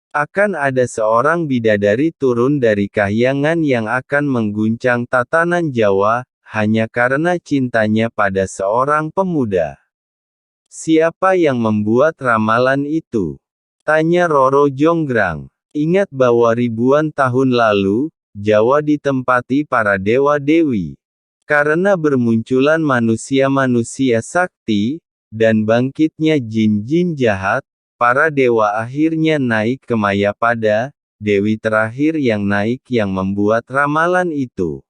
Akan ada seorang bidadari turun dari kahyangan yang akan mengguncang tatanan Jawa, hanya karena cintanya pada seorang pemuda. Siapa yang membuat ramalan itu? Tanya Roro Jonggrang. Ingat bahwa ribuan tahun lalu, Jawa ditempati para dewa-dewi. Karena bermunculan manusia-manusia sakti, dan bangkitnya jin-jin jahat, para dewa akhirnya naik ke Mayapada, dewi terakhir yang naik yang membuat ramalan itu.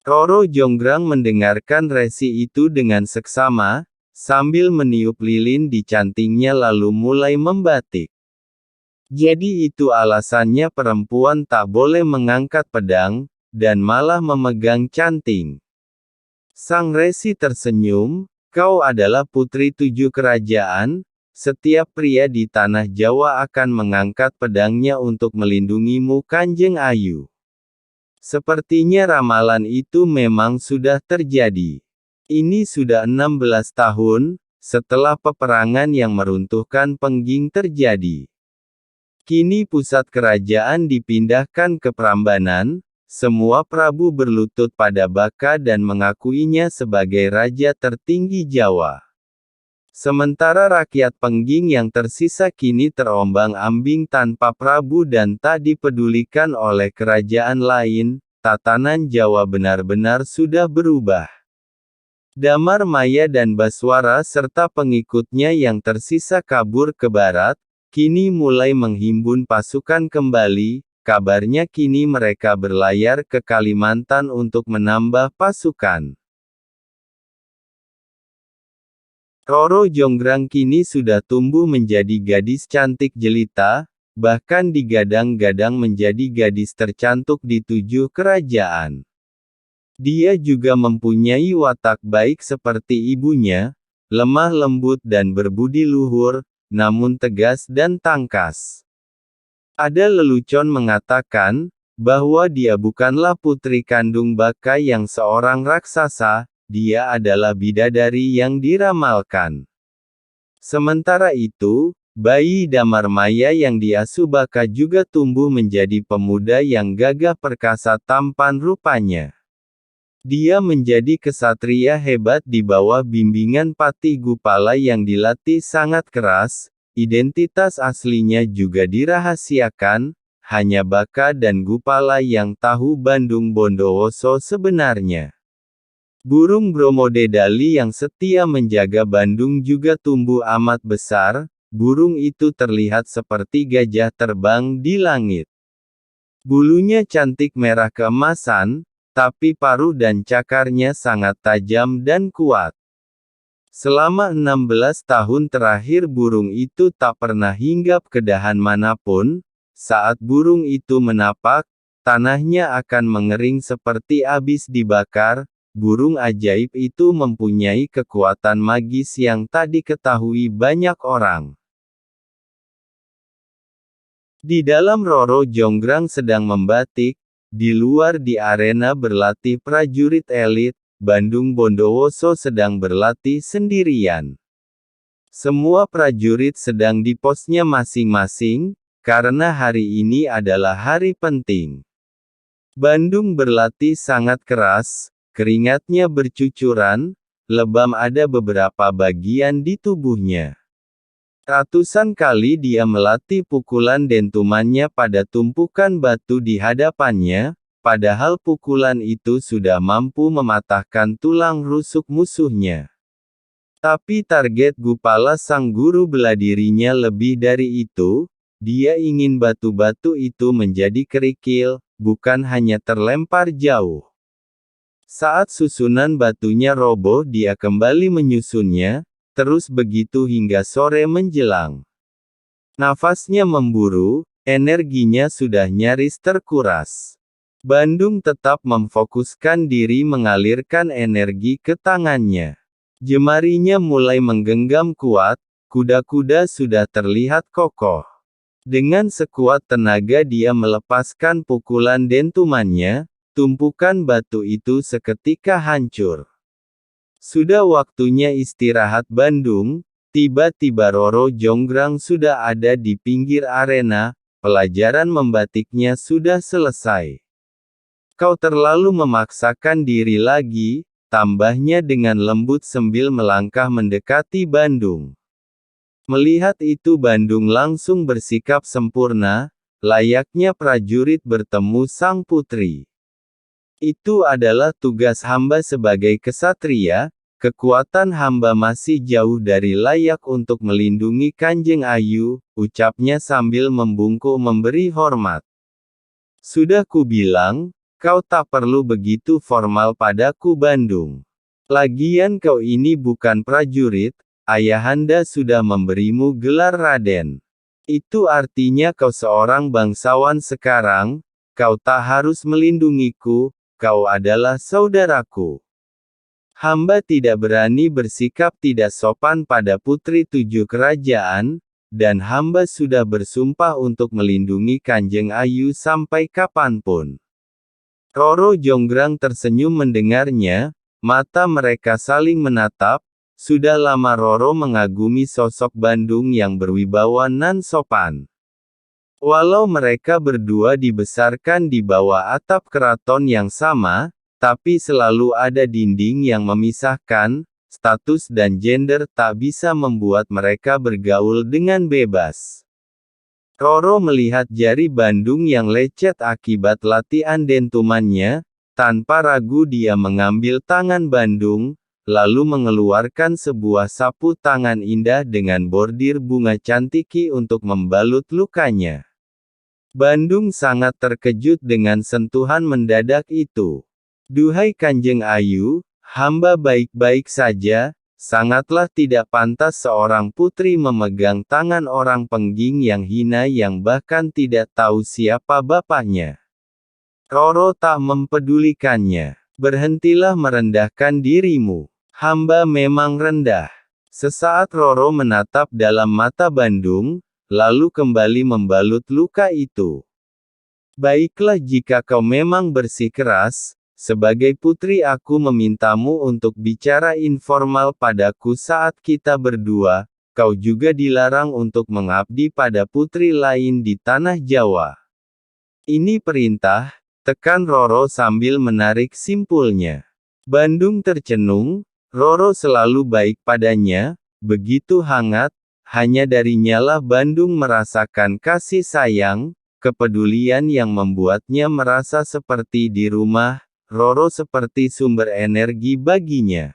Roro Jonggrang mendengarkan resi itu dengan seksama, sambil meniup lilin di cantingnya lalu mulai membatik. Jadi itu alasannya perempuan tak boleh mengangkat pedang, dan malah memegang canting. Sang resi tersenyum, kau adalah putri 7 kerajaan, setiap pria di tanah Jawa akan mengangkat pedangnya untuk melindungimu Kanjeng Ayu. Sepertinya ramalan itu memang sudah terjadi. Ini sudah 16 tahun, setelah peperangan yang meruntuhkan Pengging terjadi. Kini pusat kerajaan dipindahkan ke Prambanan, semua prabu berlutut pada Baka dan mengakuinya sebagai raja tertinggi Jawa. Sementara rakyat Pengging yang tersisa kini terombang-ambing tanpa prabu dan tak dipedulikan oleh kerajaan lain, tatanan Jawa benar-benar sudah berubah. Damar Maya dan Baswara serta pengikutnya yang tersisa kabur ke barat, kini mulai menghimpun pasukan kembali, kabarnya kini mereka berlayar ke Kalimantan untuk menambah pasukan. Roro Jonggrang kini sudah tumbuh menjadi gadis cantik jelita, bahkan digadang-gadang menjadi gadis tercantik di 7 kerajaan. Dia juga mempunyai watak baik seperti ibunya, lemah lembut dan berbudi luhur, namun tegas dan tangkas. Ada lelucon mengatakan, bahwa dia bukanlah putri kandung Baka yang seorang raksasa, dia adalah bidadari yang diramalkan. Sementara itu, bayi Damar Maya yang diasuh Baka juga tumbuh menjadi pemuda yang gagah perkasa tampan rupanya. Dia menjadi kesatria hebat di bawah bimbingan Patih Gupala yang dilatih sangat keras, identitas aslinya juga dirahasiakan, hanya Baka dan Gupala yang tahu Bandung Bondowoso sebenarnya. Burung Bromodedali yang setia menjaga Bandung juga tumbuh amat besar, burung itu terlihat seperti gajah terbang di langit. Bulunya cantik merah keemasan, tapi paruh dan cakarnya sangat tajam dan kuat. Selama 16 tahun terakhir burung itu tak pernah hinggap ke dahan manapun, saat burung itu menapak, tanahnya akan mengering seperti abis dibakar. Burung ajaib itu mempunyai kekuatan magis yang tak diketahui banyak orang. Di dalam Roro Jonggrang sedang membatik, di luar di arena berlatih prajurit elit, Bandung Bondowoso sedang berlatih sendirian. Semua prajurit sedang di posnya masing-masing, karena hari ini adalah hari penting. Bandung berlatih sangat keras, keringatnya bercucuran, lebam ada beberapa bagian di tubuhnya. Ratusan kali dia melatih pukulan dentumannya pada tumpukan batu di hadapannya, padahal pukulan itu sudah mampu mematahkan tulang rusuk musuhnya. Tapi target Gupala sang guru bela dirinya lebih dari itu, dia ingin batu-batu itu menjadi kerikil, bukan hanya terlempar jauh. Saat susunan batunya roboh dia kembali menyusunnya, terus begitu hingga sore menjelang. Nafasnya memburu, energinya sudah nyaris terkuras. Bandung tetap memfokuskan diri mengalirkan energi ke tangannya. Jemarinya mulai menggenggam kuat, kuda-kuda sudah terlihat kokoh. Dengan sekuat tenaga dia melepaskan pukulan dentumannya, tumpukan batu itu seketika hancur. Sudah waktunya istirahat Bandung, tiba-tiba Roro Jonggrang sudah ada di pinggir arena, pelajaran membatiknya sudah selesai. Kau terlalu memaksakan diri lagi, tambahnya dengan lembut sambil melangkah mendekati Bandung. Melihat itu Bandung langsung bersikap sempurna, layaknya prajurit bertemu sang putri. Itu adalah tugas hamba sebagai kesatria, kekuatan hamba masih jauh dari layak untuk melindungi Kanjeng Ayu, ucapnya sambil membungkuk memberi hormat. Sudah kubilang, kau tak perlu begitu formal padaku Bandung. Lagian kau ini bukan prajurit, ayahanda sudah memberimu gelar Raden. Itu artinya kau seorang bangsawan sekarang, kau tak harus melindungiku, kau adalah saudaraku. Hamba tidak berani bersikap tidak sopan pada putri 7 kerajaan, dan hamba sudah bersumpah untuk melindungi Kanjeng Ayu sampai kapanpun. Roro Jonggrang tersenyum mendengarnya, mata mereka saling menatap, sudah lama Roro mengagumi sosok Bandung yang berwibawa nan sopan. Walau mereka berdua dibesarkan di bawah atap keraton yang sama, tapi selalu ada dinding yang memisahkan, status dan gender tak bisa membuat mereka bergaul dengan bebas. Roro melihat jari Bandung yang lecet akibat latihan dentumannya, tanpa ragu dia mengambil tangan Bandung, lalu mengeluarkan sebuah sapu tangan indah dengan bordir bunga cantiki untuk membalut lukanya. Bandung sangat terkejut dengan sentuhan mendadak itu. Duhai Kanjeng Ayu, hamba baik-baik saja, sangatlah tidak pantas seorang putri memegang tangan orang pengging yang hina yang bahkan tidak tahu siapa bapaknya. Roro tak mempedulikannya. Berhentilah merendahkan dirimu. Hamba memang rendah. Sesaat Roro menatap dalam mata Bandung, lalu kembali membalut luka itu. Baiklah jika kau memang bersikeras, sebagai putri aku memintamu untuk bicara informal padaku saat kita berdua, kau juga dilarang untuk mengabdi pada putri lain di tanah Jawa. Ini perintah, tekan Roro sambil menarik simpulnya. Bandung tercenung, Roro selalu baik padanya, begitu hangat, hanya darinyalah Bandung merasakan kasih sayang, kepedulian yang membuatnya merasa seperti di rumah, Roro seperti sumber energi baginya.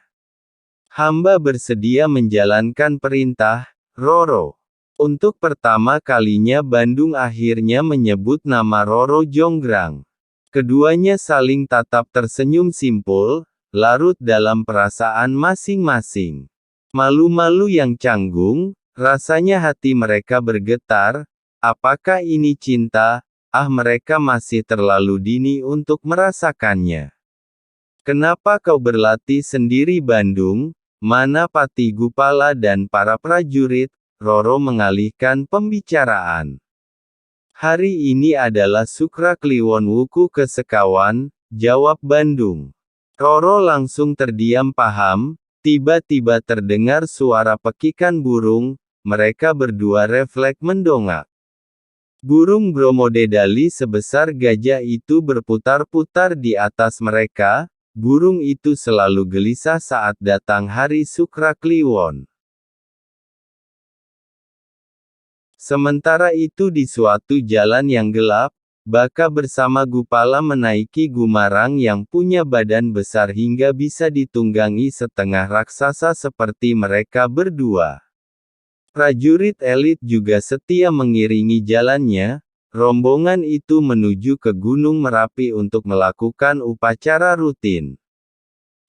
Hamba bersedia menjalankan perintah, Roro. Untuk pertama kalinya Bandung akhirnya menyebut nama Roro Jonggrang. Keduanya saling tatap tersenyum simpul, larut dalam perasaan masing-masing. Malu-malu yang canggung, rasanya hati mereka bergetar. Apakah ini cinta? Mereka masih terlalu dini untuk merasakannya. Kenapa kau berlatih sendiri Bandung? Mana Pati Gupala dan para prajurit? Roro mengalihkan pembicaraan. Hari ini adalah Sukra Kliwon Wuku Kesekawan, jawab Bandung. Roro langsung terdiam paham, tiba-tiba terdengar suara pekikan burung, mereka berdua refleks mendongak. Burung bromodedali sebesar gajah itu berputar-putar di atas mereka, burung itu selalu gelisah saat datang hari Sukra Kliwon. Sementara itu di suatu jalan yang gelap, Baka bersama Gupala menaiki Gumarang yang punya badan besar hingga bisa ditunggangi setengah raksasa seperti mereka berdua. Prajurit elit juga setia mengiringi jalannya, rombongan itu menuju ke Gunung Merapi untuk melakukan upacara rutin.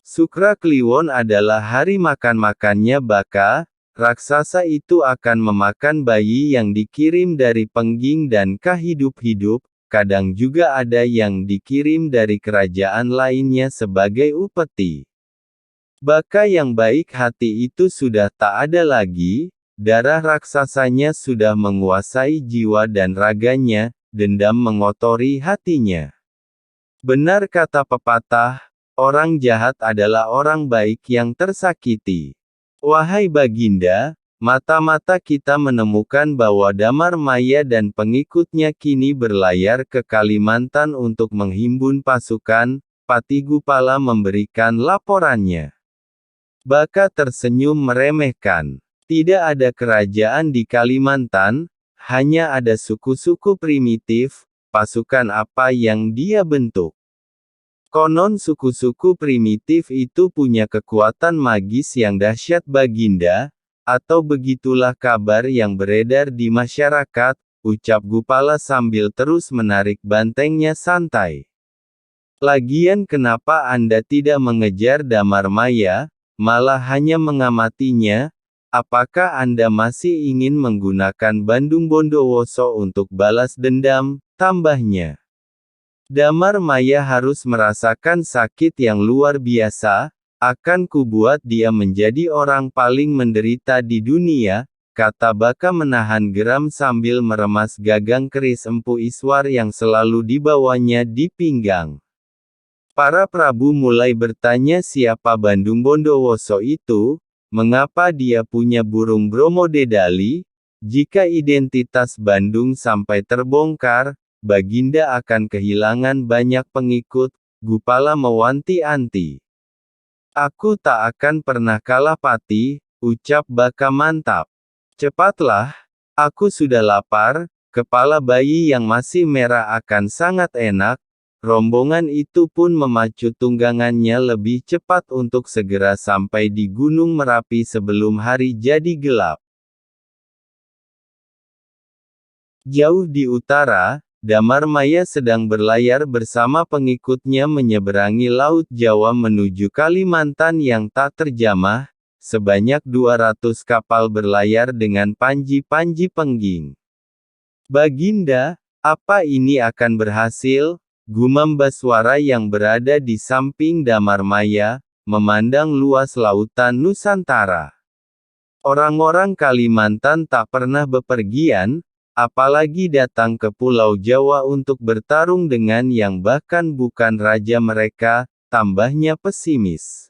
Sukra Kliwon adalah hari makan-makannya Baka, raksasa itu akan memakan bayi yang dikirim dari Pengging dan Ka hidup-hidup, kadang juga ada yang dikirim dari kerajaan lainnya sebagai upeti. Baka yang baik hati itu sudah tak ada lagi, darah raksasanya sudah menguasai jiwa dan raganya, dendam mengotori hatinya. Benar kata pepatah, orang jahat adalah orang baik yang tersakiti. Wahai Baginda, mata-mata kita menemukan bahwa Damar Maya dan pengikutnya kini berlayar ke Kalimantan untuk menghimpun pasukan. Patih Gupala memberikan laporannya. Baka tersenyum meremehkan. Tidak ada kerajaan di Kalimantan, hanya ada suku-suku primitif. Pasukan apa yang dia bentuk? Konon suku-suku primitif itu punya kekuatan magis yang dahsyat Baginda, atau begitulah kabar yang beredar di masyarakat, ucap Gupala sambil terus menarik bantengnya santai. Lagian kenapa Anda tidak mengejar Damar Maya, malah hanya mengamatinya? Apakah Anda masih ingin menggunakan Bandung Bondowoso untuk balas dendam? Tambahnya. Damar Maya harus merasakan sakit yang luar biasa, akan kubuat dia menjadi orang paling menderita di dunia, kata Baka menahan geram sambil meremas gagang keris Empu Iswar yang selalu dibawanya di pinggang. Para prabu mulai bertanya siapa Bandung Bondowoso itu, mengapa dia punya burung Bromodedali, jika identitas Bandung sampai terbongkar, Baginda akan kehilangan banyak pengikut, Gupala mewanti-anti. Aku tak akan pernah kalah Patih, ucap Baka mantap. Cepatlah, aku sudah lapar, kepala bayi yang masih merah akan sangat enak. Rombongan itu pun memacu tunggangannya lebih cepat untuk segera sampai di Gunung Merapi sebelum hari jadi gelap. Jauh di utara, Damar Maya sedang berlayar bersama pengikutnya menyeberangi Laut Jawa menuju Kalimantan yang tak terjamah, sebanyak 200 kapal berlayar dengan panji-panji pengging. Baginda, apa ini akan berhasil? Gumam Baswara yang berada di samping Damar Maya, memandang luas lautan Nusantara. Orang-orang Kalimantan tak pernah bepergian, apalagi datang ke Pulau Jawa untuk bertarung dengan yang bahkan bukan raja mereka, tambahnya pesimis.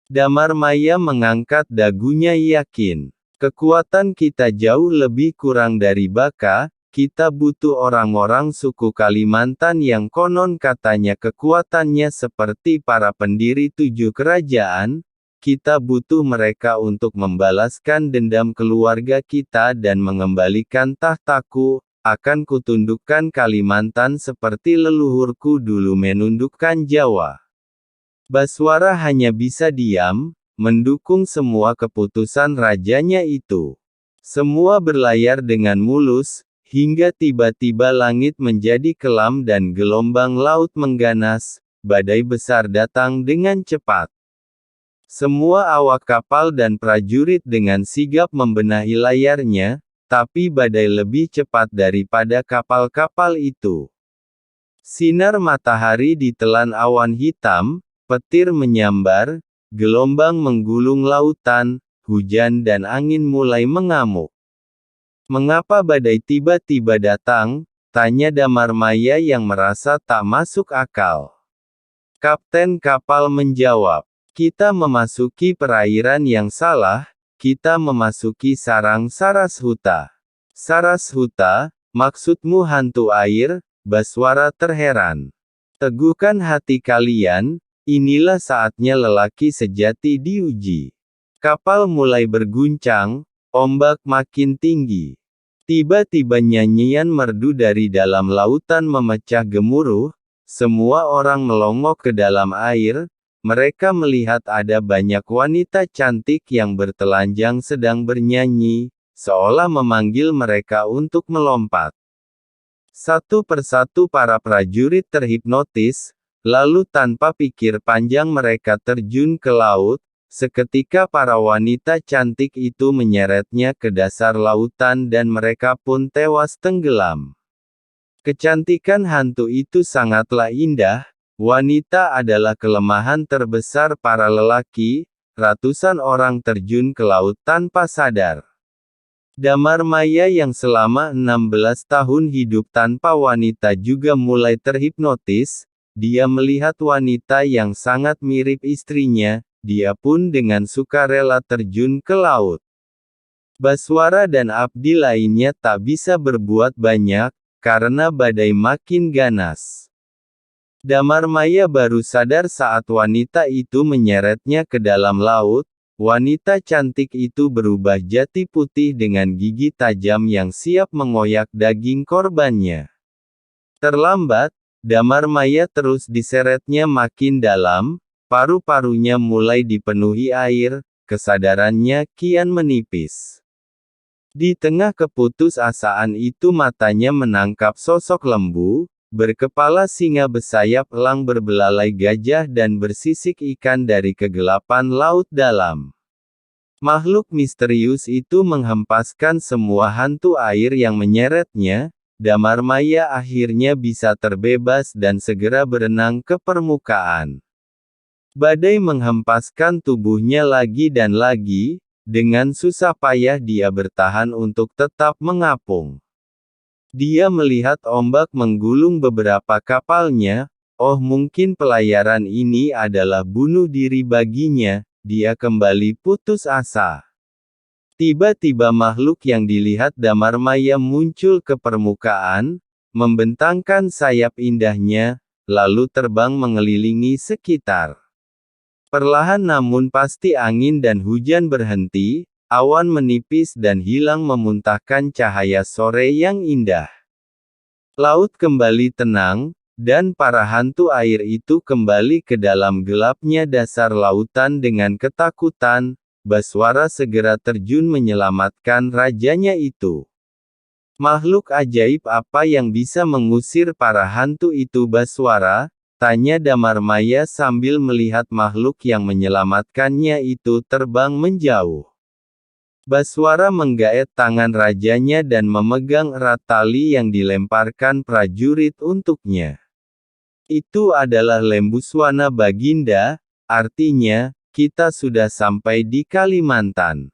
Damar Maya mengangkat dagunya yakin. Kekuatan kita jauh lebih kurang dari Baka, kita butuh orang-orang suku Kalimantan yang konon katanya kekuatannya seperti para pendiri 7 kerajaan, kita butuh mereka untuk membalaskan dendam keluarga kita dan mengembalikan tahtaku, akan kutundukkan Kalimantan seperti leluhurku dulu menundukkan Jawa. Baswara hanya bisa diam, mendukung semua keputusan rajanya itu. Semua berlayar dengan mulus, hingga tiba-tiba langit menjadi kelam dan gelombang laut mengganas, badai besar datang dengan cepat. Semua awak kapal dan prajurit dengan sigap membenahi layarnya, tapi badai lebih cepat daripada kapal-kapal itu. Sinar matahari ditelan awan hitam, petir menyambar, gelombang menggulung lautan, hujan dan angin mulai mengamuk. Mengapa badai tiba-tiba datang? Tanya Damar Maya yang merasa tak masuk akal. Kapten kapal menjawab. Kita memasuki perairan yang salah, kita memasuki sarang Sarashuta. Sarashuta, maksudmu hantu air? Baswara terheran. Teguhkan hati kalian, inilah saatnya lelaki sejati diuji. Kapal mulai berguncang, ombak makin tinggi. Tiba-tiba nyanyian merdu dari dalam lautan memecah gemuruh, semua orang melongok ke dalam air. Mereka melihat ada banyak wanita cantik yang bertelanjang sedang bernyanyi, seolah memanggil mereka untuk melompat. Satu persatu para prajurit terhipnotis, lalu tanpa pikir panjang mereka terjun ke laut. Seketika para wanita cantik itu menyeretnya ke dasar lautan dan mereka pun tewas tenggelam. Kecantikan hantu itu sangatlah indah. Wanita adalah kelemahan terbesar para lelaki, ratusan orang terjun ke laut tanpa sadar. Damar Maya yang selama 16 tahun hidup tanpa wanita juga mulai terhipnotis, dia melihat wanita yang sangat mirip istrinya, dia pun dengan sukarela terjun ke laut. Baswara dan abdi lainnya tak bisa berbuat banyak, karena badai makin ganas. Damarmaya baru sadar saat wanita itu menyeretnya ke dalam laut. Wanita cantik itu berubah jati putih dengan gigi tajam yang siap mengoyak daging korbannya. Terlambat, Damarmaya terus diseretnya makin dalam, paru-parunya mulai dipenuhi air, kesadarannya kian menipis. Di tengah keputusasaan itu matanya menangkap sosok lembu, berkepala singa bersayap elang berbelalai gajah dan bersisik ikan dari kegelapan laut dalam. Makhluk misterius itu menghempaskan semua hantu air yang menyeretnya. Damarmaya akhirnya bisa terbebas dan segera berenang ke permukaan. Badai menghempaskan tubuhnya lagi dan lagi, dengan susah payah dia bertahan untuk tetap mengapung. Dia melihat ombak menggulung beberapa kapalnya. Oh, mungkin pelayaran ini adalah bunuh diri baginya. Dia kembali putus asa. Tiba-tiba makhluk yang dilihat Damarmaya muncul ke permukaan, membentangkan sayap indahnya, lalu terbang mengelilingi sekitar. Perlahan namun pasti angin dan hujan berhenti. Awan menipis dan hilang memuntahkan cahaya sore yang indah. Laut kembali tenang, dan para hantu air itu kembali ke dalam gelapnya dasar lautan dengan ketakutan. Baswara segera terjun menyelamatkan rajanya itu. Makhluk ajaib apa yang bisa mengusir para hantu itu, Baswara? Tanya Damarmaya sambil melihat makhluk yang menyelamatkannya itu terbang menjauh. Baswara menggaet tangan rajanya dan memegang erat tali yang dilemparkan prajurit untuknya. Itu adalah Lembuswana Baginda, artinya, kita sudah sampai di Kalimantan.